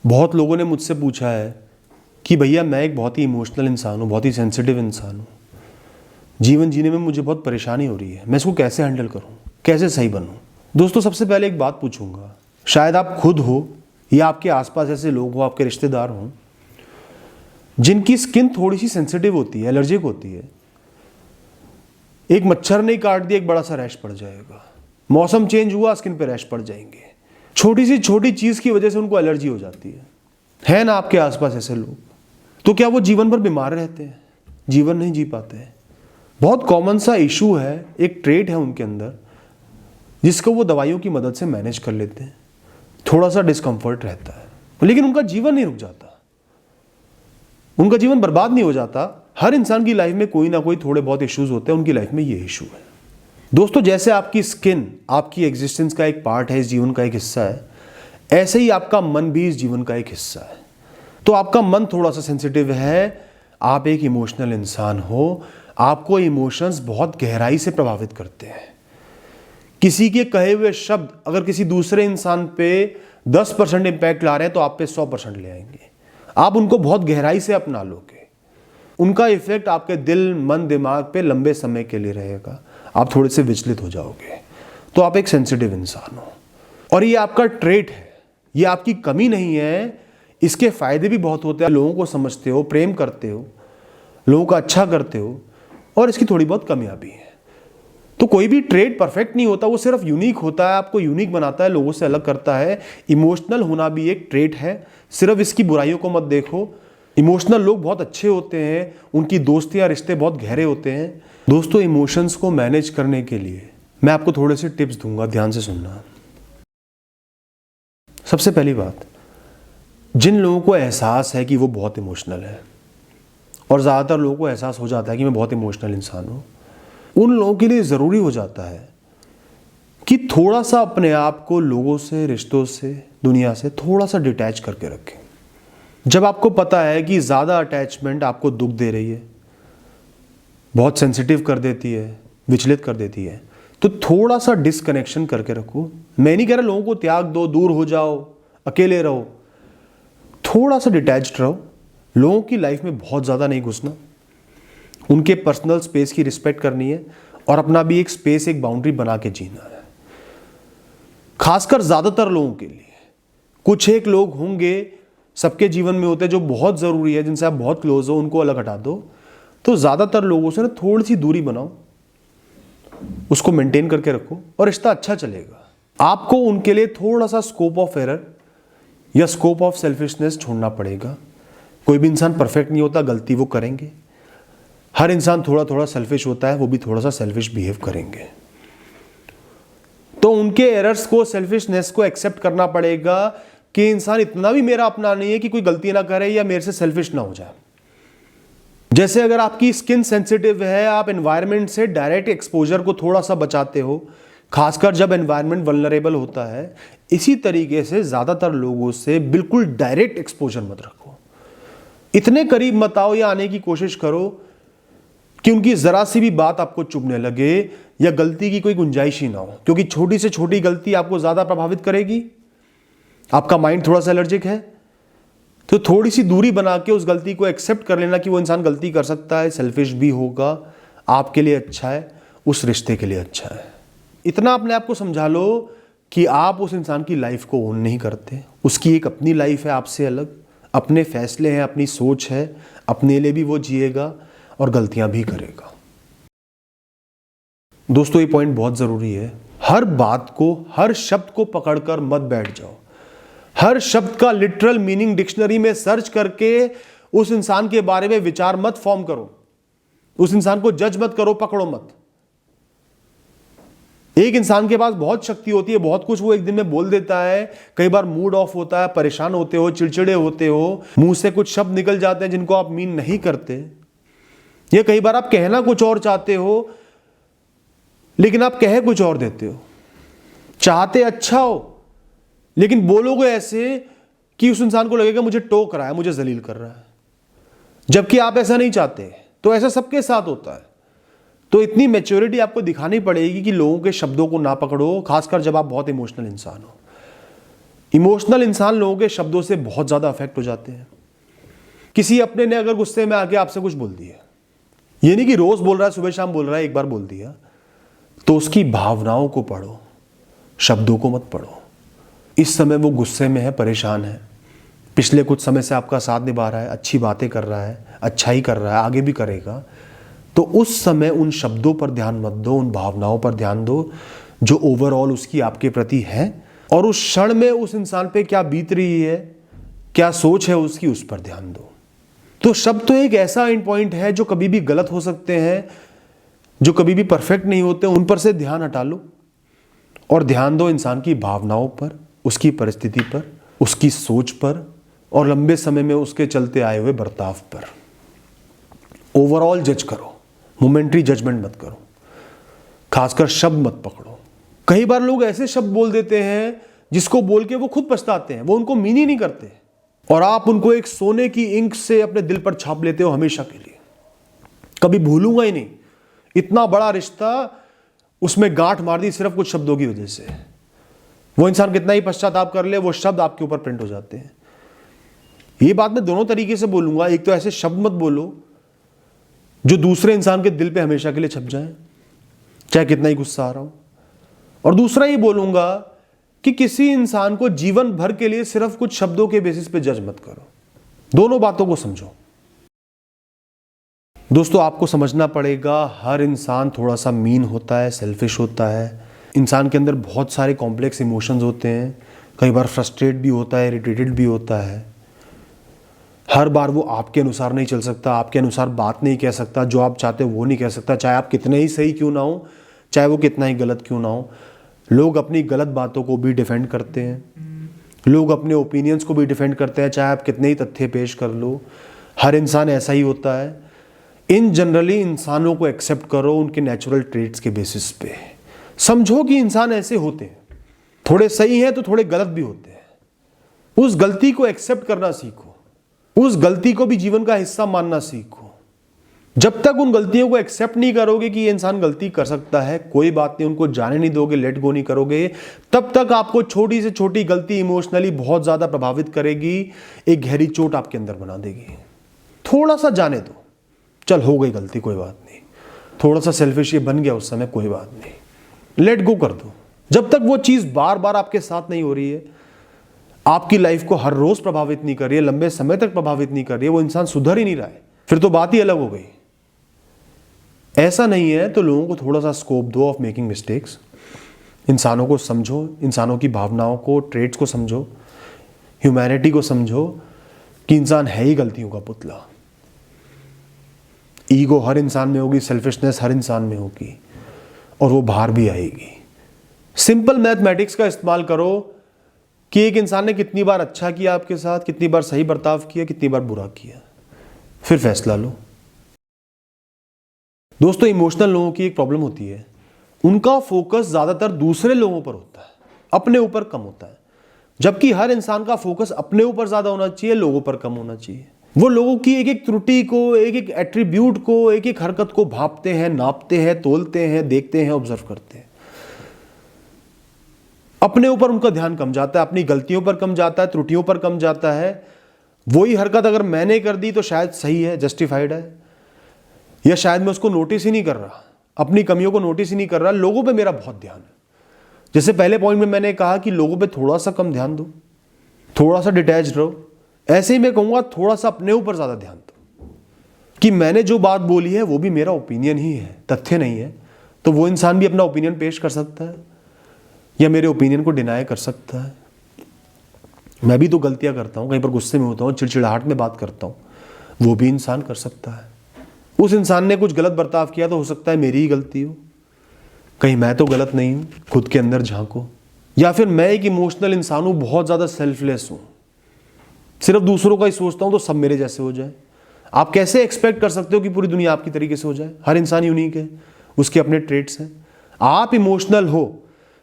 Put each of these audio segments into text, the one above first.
बहुत लोगों ने मुझसे पूछा है कि भैया मैं एक बहुत ही इमोशनल इंसान हूँ, बहुत ही सेंसिटिव इंसान हूँ, जीवन जीने में मुझे बहुत परेशानी हो रही है, मैं इसको कैसे हैंडल करूँ, कैसे सही बनूँ। दोस्तों, सबसे पहले एक बात पूछूंगा, शायद आप खुद हो या आपके आसपास ऐसे लोग हो, आपके रिश्तेदार हों जिनकी स्किन थोड़ी सी सेंसिटिव होती है, एलर्जिक होती है। एक मच्छर ने काट दिया, एक बड़ा सा रैश पड़ जाएगा। मौसम चेंज हुआ, स्किन पे रैश पड़ जाएंगे। छोटी सी छोटी चीज की वजह से उनको एलर्जी हो जाती है ना आपके आसपास ऐसे लोग? तो क्या वो जीवन भर बीमार रहते हैं, जीवन नहीं जी पाते हैं? बहुत कॉमन सा इशू है, एक ट्रेट है उनके अंदर जिसको वो दवाइयों की मदद से मैनेज कर लेते हैं। थोड़ा सा डिस्कंफर्ट रहता है लेकिन उनका जीवन नहीं रुक जाता, उनका जीवन बर्बाद नहीं हो जाता। हर इंसान की लाइफ में कोई ना कोई थोड़े बहुत इश्यूज होते हैं, उनकी लाइफ में ये इशू है। दोस्तों, जैसे आपकी स्किन आपकी एग्जिस्टेंस का एक पार्ट है, इस जीवन का एक हिस्सा है, ऐसे ही आपका मन भी इस जीवन का एक हिस्सा है। तो आपका मन थोड़ा सा सेंसिटिव है, आप एक इमोशनल इंसान हो, आपको इमोशंस बहुत गहराई से प्रभावित करते हैं। किसी के कहे हुए शब्द अगर किसी दूसरे इंसान पे 10% इंपैक्ट ला रहे हैं तो आप पे 100% ले आएंगे। आप उनको बहुत गहराई से अपना लोगे, उनका इफेक्ट आपके दिल, मन, दिमाग पे लंबे समय के लिए रहेगा। आप थोड़े से विचलित हो जाओगे। तो आप एक सेंसिटिव इंसान हो और ये आपका ट्रेट है, ये आपकी कमी नहीं है। इसके फायदे भी बहुत होते हैं। लोगों को समझते हो, प्रेम करते हो, लोगों का अच्छा करते हो, और इसकी थोड़ी बहुत कमियां भी हैं। तो कोई भी ट्रेट परफेक्ट नहीं होता, वो सिर्फ यूनिक होता है, आपको यूनिक बनाता है, लोगों से अलग करता है। इमोशनल होना भी एक ट्रेट है, सिर्फ इसकी बुराइयों को मत देखो। इमोशनल लोग बहुत अच्छे होते हैं, उनकी दोस्तियां, रिश्ते बहुत गहरे होते हैं। दोस्तों, इमोशंस को मैनेज करने के लिए मैं आपको थोड़े से टिप्स दूंगा, ध्यान से सुनना। सबसे पहली बात, जिन लोगों को एहसास है कि वो बहुत इमोशनल है, और ज़्यादातर लोगों को एहसास हो जाता है कि मैं बहुत इमोशनल इंसान हूँ, उन लोगों के लिए ज़रूरी हो जाता है कि थोड़ा सा अपने आप को लोगों से, रिश्तों से, दुनिया से थोड़ा सा डिटैच करके रखें। जब आपको पता है कि ज़्यादा अटैचमेंट आपको दुख दे रही है, बहुत सेंसिटिव कर देती है, विचलित कर देती है, तो थोड़ा सा डिस्कनेक्शन करके रखो। मैं नहीं कह रहा लोगों को त्याग दो, दूर हो जाओ, अकेले रहो, थोड़ा सा डिटैच्ड रहो। लोगों की लाइफ में बहुत ज़्यादा नहीं घुसना, उनके पर्सनल स्पेस की रिस्पेक्ट करनी है और अपना भी एक स्पेस, एक बाउंड्री बना के जीना है। खासकर ज़्यादातर लोगों के लिए, कुछ एक लोग होंगे सबके जीवन में होते हैं जो बहुत ज़रूरी है, जिनसे आप बहुत क्लोज हो, उनको अलग हटा दो। तो ज़्यादातर लोगों से ना थोड़ी सी दूरी बनाओ, उसको मेंटेन करके रखो और रिश्ता अच्छा चलेगा। आपको उनके लिए थोड़ा सा स्कोप ऑफ एरर या स्कोप ऑफ सेल्फिशनेस छोड़ना पड़ेगा। कोई भी इंसान परफेक्ट नहीं होता, गलती वो करेंगे। हर इंसान थोड़ा थोड़ा सेल्फिश होता है, वो भी थोड़ा सा सेल्फिश बिहेव करेंगे। तो उनके एरर्स को, सेल्फिशनेस को एक्सेप्ट करना पड़ेगा कि इंसान इतना भी मेरा अपना नहीं है कि कोई गलती ना करे या मेरे से सेल्फिश ना हो जाए। जैसे अगर आपकी स्किन सेंसिटिव है, आप एनवायरनमेंट से डायरेक्ट एक्सपोजर को थोड़ा सा बचाते हो, खासकर जब एनवायरनमेंट वल्नरेबल होता है, इसी तरीके से ज्यादातर लोगों से बिल्कुल डायरेक्ट एक्सपोजर मत रखो। इतने करीब मत आओ या आने की कोशिश करो कि उनकी जरा सी भी बात आपको चुभने लगे या गलती की कोई गुंजाइश ही ना हो, क्योंकि छोटी से छोटी गलती आपको ज्यादा प्रभावित करेगी। आपका माइंड थोड़ा सा एलर्जिक है, तो थोड़ी सी दूरी बना के उस गलती को एक्सेप्ट कर लेना कि वो इंसान गलती कर सकता है, सेल्फिश भी होगा, आपके लिए अच्छा है, उस रिश्ते के लिए अच्छा है। इतना अपने आप को समझा लो कि आप उस इंसान की लाइफ को ओन नहीं करते, उसकी एक अपनी लाइफ है आपसे अलग, अपने फैसले हैं, अपनी सोच है, अपने लिए भी वो जिएगा और गलतियां भी करेगा। दोस्तों, ये पॉइंट बहुत जरूरी है। हर बात को, हर शब्द को पकड़कर मत बैठ जाओ। हर शब्द का लिटरल मीनिंग डिक्शनरी में सर्च करके उस इंसान के बारे में विचार मत फॉर्म करो, उस इंसान को जज मत करो, पकड़ो मत। एक इंसान के पास बहुत शक्ति होती है, बहुत कुछ वो एक दिन में बोल देता है। कई बार मूड ऑफ होता है, परेशान होते हो, चिड़चिड़े होते हो, मुंह से कुछ शब्द निकल जाते हैं जिनको आप मीन नहीं करते, या कई बार आप कहना कुछ और चाहते हो लेकिन आप कह कुछ और देते हो। चाहते अच्छा हो लेकिन बोलोगे ऐसे कि उस इंसान को लगेगा मुझे टोक रहा है, मुझे जलील कर रहा है, जबकि आप ऐसा नहीं चाहते। तो ऐसा सबके साथ होता है। तो इतनी मैच्योरिटी आपको दिखानी पड़ेगी कि लोगों के शब्दों को ना पकड़ो, खासकर जब आप बहुत इमोशनल इंसान हो। इमोशनल इंसान लोगों के शब्दों से बहुत ज़्यादा अफेक्ट हो जाते हैं। किसी अपने ने अगर गुस्से में आके आपसे कुछ बोल दिया, ये नहीं कि रोज बोल रहा है, सुबह शाम बोल रहा है, एक बार बोल दिया, तो उसकी भावनाओं को पढ़ो, शब्दों को मत पढ़ो। इस समय वो गुस्से में है, परेशान है, पिछले कुछ समय से आपका साथ निभा रहा है, अच्छी बातें कर रहा है, अच्छा ही कर रहा है, आगे भी करेगा, तो उस समय उन शब्दों पर ध्यान मत दो, उन भावनाओं पर ध्यान दो जो ओवरऑल उसकी आपके प्रति है, और उस क्षण में उस इंसान पे क्या बीत रही है, क्या सोच है उसकी, उस पर ध्यान दो। तो शब्द तो एक ऐसा एंड पॉइंट है जो कभी भी गलत हो सकते हैं, जो कभी भी परफेक्ट नहीं होते, उन पर से ध्यान हटा लो और ध्यान दो इंसान की भावनाओं पर, उसकी परिस्थिति पर, उसकी सोच पर, और लंबे समय में उसके चलते आए हुए बर्ताव पर। ओवरऑल जज करो, मोमेंटरी जजमेंट मत करो, खासकर शब्द मत पकड़ो। कई बार लोग ऐसे शब्द बोल देते हैं जिसको बोल के वो खुद पछताते हैं, वो उनको मीन ही नहीं करते, और आप उनको एक सोने की इंक से अपने दिल पर छाप लेते हो हमेशा के लिए। कभी भूलूंगा ही नहीं, इतना बड़ा रिश्ता, उसमें गांठ मार दी सिर्फ कुछ शब्दों की वजह से। वो इंसान कितना ही पश्चाताप कर ले, वो शब्द आपके ऊपर प्रिंट हो जाते हैं। ये बात मैं दोनों तरीके से बोलूंगा। एक तो ऐसे शब्द मत बोलो जो दूसरे इंसान के दिल पे हमेशा के लिए छप जाए, चाहे कितना ही गुस्सा आ रहा हो। और दूसरा ये बोलूंगा कि किसी इंसान को जीवन भर के लिए सिर्फ कुछ शब्दों के बेसिस पे जज मत करो। दोनों बातों को समझो। दोस्तों, आपको समझना पड़ेगा, हर इंसान थोड़ा सा मीन होता है, सेल्फिश होता है। इंसान के अंदर बहुत सारे कॉम्प्लेक्स इमोशंस होते हैं। कई बार फ्रस्ट्रेट भी होता है, इरिटेटेड भी होता है। हर बार वो आपके अनुसार नहीं चल सकता, आपके अनुसार बात नहीं कह सकता, जो आप चाहते हो वो नहीं कह सकता, चाहे आप कितने ही सही क्यों ना हो, चाहे वो कितना ही गलत क्यों ना हो। लोग अपनी गलत बातों को भी डिफेंड करते हैं, लोग अपने ओपिनियंस को भी डिफेंड करते हैं, चाहे आप कितने ही तथ्य पेश कर लो। हर इंसान ऐसा ही होता है। इन जनरली इंसानों को एक्सेप्ट करो उनके नेचुरल ट्रेट्स के बेसिस पे। समझो कि इंसान ऐसे होते हैं, थोड़े सही हैं तो थोड़े गलत भी होते हैं। उस गलती को एक्सेप्ट करना सीखो, उस गलती को भी जीवन का हिस्सा मानना सीखो। जब तक उन गलतियों को एक्सेप्ट नहीं करोगे कि ये इंसान गलती कर सकता है, कोई बात नहीं, उनको जाने नहीं दोगे, लेट गो नहीं करोगे, तब तक आपको छोटी से छोटी गलती इमोशनली बहुत ज्यादा प्रभावित करेगी, एक गहरी चोट आपके अंदर बना देगी। थोड़ा सा जाने दो, चल हो गई गलती, कोई बात नहीं, थोड़ा सा सेल्फिश ये बन गया उस समय, कोई बात नहीं, लेट गो कर दो। जब तक वो चीज बार बार आपके साथ नहीं हो रही है, आपकी लाइफ को हर रोज प्रभावित नहीं कर रही है, लंबे समय तक प्रभावित नहीं कर रही है, वो इंसान सुधर ही नहीं रहा है, फिर तो बात ही अलग हो गई। ऐसा नहीं है तो लोगों को थोड़ा सा स्कोप दो ऑफ मेकिंग मिस्टेक्स। इंसानों को समझो, इंसानों की भावनाओं को, ट्रेड्स को समझो, ह्यूमैनिटी को समझो कि इंसान है ही गलतियों का पुतला। ईगो हर इंसान में होगी, सेल्फिशनेस हर इंसान में होगी, और वो बाहर भी आएगी। सिंपल मैथमेटिक्स का इस्तेमाल करो कि एक इंसान ने कितनी बार अच्छा किया आपके साथ, कितनी बार सही बर्ताव किया, कितनी बार बुरा किया, फिर फैसला लो। दोस्तों, इमोशनल लोगों की एक प्रॉब्लम होती है, उनका फोकस ज्यादातर दूसरे लोगों पर होता है, अपने ऊपर कम होता है। जबकि हर इंसान का फोकस अपने ऊपर ज्यादा होना चाहिए, लोगों पर कम होना चाहिए। वो लोगों की एक एक त्रुटि को, एक एक एट्रीब्यूट को, एक एक हरकत को भांपते हैं, नापते हैं, तोलते हैं, देखते हैं, ऑब्जर्व करते हैं। अपने ऊपर उनका ध्यान कम जाता है, अपनी गलतियों पर कम जाता है, त्रुटियों पर कम जाता है। वही हरकत अगर मैंने कर दी तो शायद सही है, जस्टिफाइड है, या शायद मैं उसको नोटिस ही नहीं कर रहा, अपनी कमियों को नोटिस ही नहीं कर रहा। लोगों पे मेरा बहुत ध्यान है। जैसे पहले पॉइंट में मैंने कहा कि लोगों पे थोड़ा सा कम ध्यान दो, थोड़ा सा डिटैच रहो। ऐसे ही मैं कहूंगा थोड़ा सा अपने ऊपर ज्यादा ध्यान दो कि मैंने जो बात बोली है वो भी मेरा ओपिनियन ही है, तथ्य नहीं है। तो वो इंसान भी अपना ओपिनियन पेश कर सकता है या मेरे ओपिनियन को डिनाई कर सकता है। मैं भी तो गलतियां करता हूं, कहीं पर गुस्से में होता हूं, चिड़चिड़ाहट में बात करता हूं, वो भी इंसान कर सकता है। उस इंसान ने कुछ गलत बर्ताव किया तो हो सकता है मेरी ही गलती हो, कहीं मैं तो गलत नहीं हूं, खुद के अंदर झांको। या फिर मैं एक इमोशनल इंसान हूं, बहुत ज्यादा सेल्फलेस हूं, सिर्फ दूसरों का ही सोचता हूं तो सब मेरे जैसे हो जाए। आप कैसे एक्सपेक्ट कर सकते हो कि पूरी दुनिया आपकी तरीके से हो जाए? हर इंसान यूनिक है, उसके अपने ट्रेट्स हैं। आप इमोशनल हो,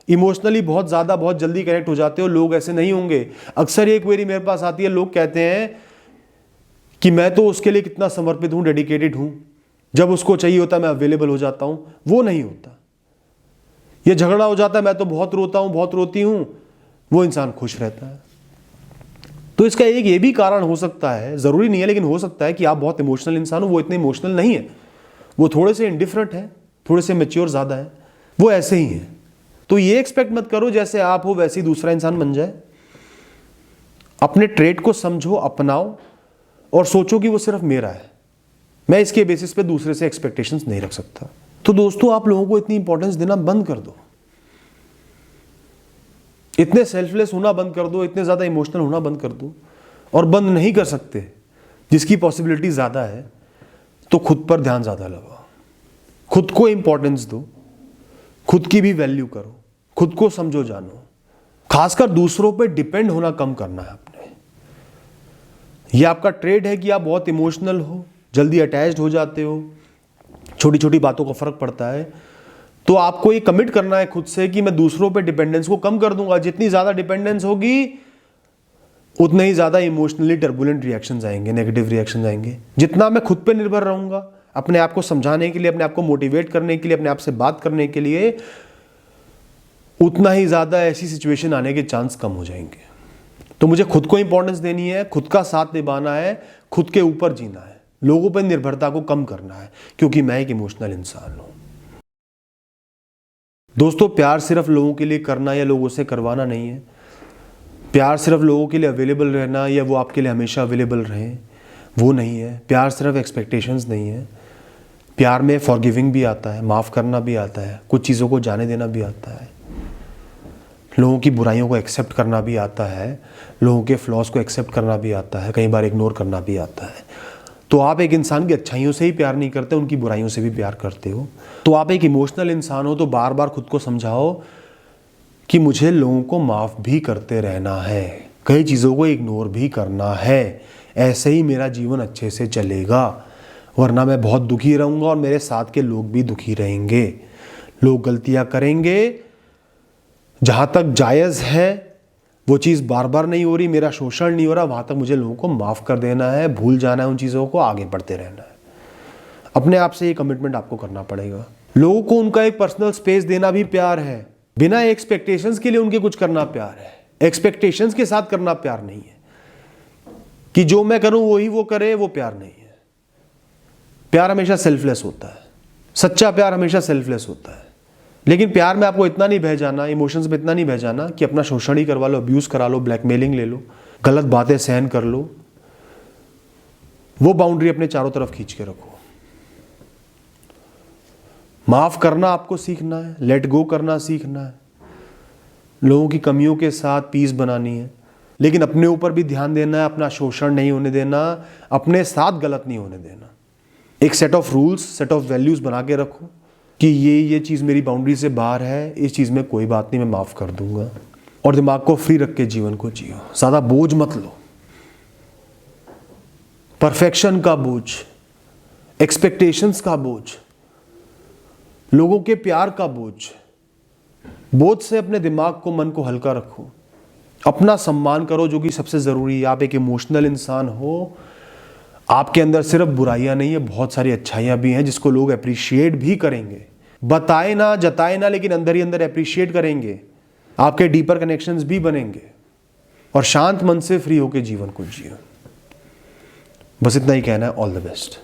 इमोशनली बहुत ज्यादा, बहुत जल्दी कनेक्ट हो जाते हो, लोग ऐसे नहीं होंगे। अक्सर एक क्वेरी मेरे पास आती है, लोग कहते हैं कि मैं तो उसके लिए कितना समर्पित हूं, डेडिकेटेड हूं, जब उसको चाहिए होता है मैं अवेलेबल हो जाता हूं। वो नहीं होता। ये झगड़ा हो जाता है, मैं तो बहुत रोता हूं, बहुत रोती हूं, वो इंसान खुश रहता है। तो इसका एक ये भी कारण हो सकता है, ज़रूरी नहीं है लेकिन हो सकता है कि आप बहुत इमोशनल इंसान हो, वो इतने इमोशनल नहीं है, वो थोड़े से इंडिफरेंट हैं, थोड़े से मैच्योर ज़्यादा है, वो ऐसे ही हैं। तो ये एक्सपेक्ट मत करो जैसे आप हो वैसे ही दूसरा इंसान बन जाए। अपने ट्रेट को समझो, अपनाओ और सोचो कि वो सिर्फ मेरा है, मैं इसके बेसिस पे दूसरे से एक्सपेक्टेशंस नहीं रख सकता। तो दोस्तों, आप लोगों को इतनी इंपॉर्टेंस देना बंद कर दो, इतने सेल्फलेस होना बंद कर दो, इतने ज़्यादा इमोशनल होना बंद कर दो। और बंद नहीं कर सकते, जिसकी पॉसिबिलिटी ज़्यादा है, तो खुद पर ध्यान ज़्यादा लगाओ, खुद को इंपॉर्टेंस दो, खुद की भी वैल्यू करो, खुद को समझो जानो। खासकर दूसरों पे डिपेंड होना कम करना है आपने। यह आपका ट्रेड है कि आप बहुत इमोशनल हो, जल्दी अटैच्ड हो जाते हो, छोटी छोटी बातों का फर्क पड़ता है। तो आपको ये कमिट करना है खुद से कि मैं दूसरों पे डिपेंडेंस को कम कर दूंगा। जितनी ज़्यादा डिपेंडेंस होगी उतने ही ज़्यादा इमोशनली टर्बुलेंट रिएक्शंस आएंगे, नेगेटिव रिएक्शंस आएंगे। जितना मैं खुद पे निर्भर रहूंगा, अपने आप को समझाने के लिए, अपने आप को मोटिवेट करने के लिए, अपने आप से बात करने के लिए, उतना ही ज़्यादा ऐसी सिचुएशन आने के चांस कम हो जाएंगे। तो मुझे खुद को इंपॉर्टेंस देनी है, खुद का साथ निभाना है, खुद के ऊपर जीना है, लोगों पर निर्भरता को कम करना है, क्योंकि मैं एक इमोशनल इंसान हूं। दोस्तों, प्यार सिर्फ लोगों के लिए करना या लोगों से करवाना नहीं है। प्यार सिर्फ लोगों के लिए अवेलेबल रहना या वो आपके लिए हमेशा अवेलेबल रहें, वो नहीं है। प्यार सिर्फ एक्सपेक्टेशंस नहीं है। प्यार में फॉरगिविंग भी आता है, माफ़ करना भी आता है, कुछ चीज़ों को जाने देना भी आता है, लोगों की बुराइयों को एक्सेप्ट करना भी आता है, लोगों के फ्लॉज को एक्सेप्ट करना भी आता है, कई बार इग्नोर करना भी आता है। तो आप एक इंसान की अच्छाइयों से ही प्यार नहीं करते, उनकी बुराइयों से भी प्यार करते हो। तो आप एक इमोशनल इंसान हो तो बार बार खुद को समझाओ कि मुझे लोगों को माफ़ भी करते रहना है, कई चीज़ों को इग्नोर भी करना है, ऐसे ही मेरा जीवन अच्छे से चलेगा, वरना मैं बहुत दुखी रहूँगा और मेरे साथ के लोग भी दुखी रहेंगे। लोग गलतियाँ करेंगे, जहाँ तक जायज़ है वो चीज़ बार बार नहीं हो रही, मेरा शोषण नहीं हो रहा, वहाँ तक मुझे लोगों को माफ़ कर देना है, भूल जाना है उन चीज़ों को, आगे बढ़ते रहना है। अपने आप से ये कमिटमेंट आपको करना पड़ेगा। लोगों को उनका एक पर्सनल स्पेस देना भी प्यार है। बिना एक्सपेक्टेशंस के लिए उनके कुछ करना प्यार है। एक्सपेक्टेशंस के साथ करना प्यार नहीं है, कि जो मैं करूं वही वो करे, वो प्यार नहीं है। प्यार हमेशा सेल्फलेस होता है, सच्चा प्यार हमेशा सेल्फलेस होता है। लेकिन प्यार में आपको इतना नहीं बह जाना, इमोशंस में इतना नहीं बह जाना कि अपना शोषण ही करवा लो, अब्यूज़ करा लो, ब्लैकमेलिंग ले लो, गलत बातें सहन कर लो। वो बाउंड्री अपने चारों तरफ खींच के रखो। माफ़ करना आपको सीखना है, लेट गो करना सीखना है, लोगों की कमियों के साथ पीस बनानी है, लेकिन अपने ऊपर भी ध्यान देना है, अपना शोषण नहीं होने देना, अपने साथ गलत नहीं होने देना। एक set of rules, set of values बना के रखो कि ये चीज़ मेरी बाउंड्री से बाहर है, इस चीज़ में कोई बात नहीं, मैं माफ़ कर दूंगा। और दिमाग को फ्री रख के जीवन को जियो, ज़्यादा बोझ मत लो, परफेक्शन का बोझ, एक्सपेक्टेशंस का बोझ, लोगों के प्यार का बोझ से अपने दिमाग को, मन को हल्का रखो। अपना सम्मान करो, जो कि सबसे ज़रूरी है। आप एक इमोशनल इंसान हो, आपके अंदर सिर्फ बुराइयां नहीं है, बहुत सारी अच्छाइयां भी हैं जिसको लोग अप्रिशिएट भी करेंगे। बताए ना, जताए ना, लेकिन अंदर ही अंदर अप्रिशिएट करेंगे, आपके डीपर कनेक्शंस भी बनेंगे। और शांत मन से फ्री होकर जीवन को जियो। बस इतना ही कहना है। All the best.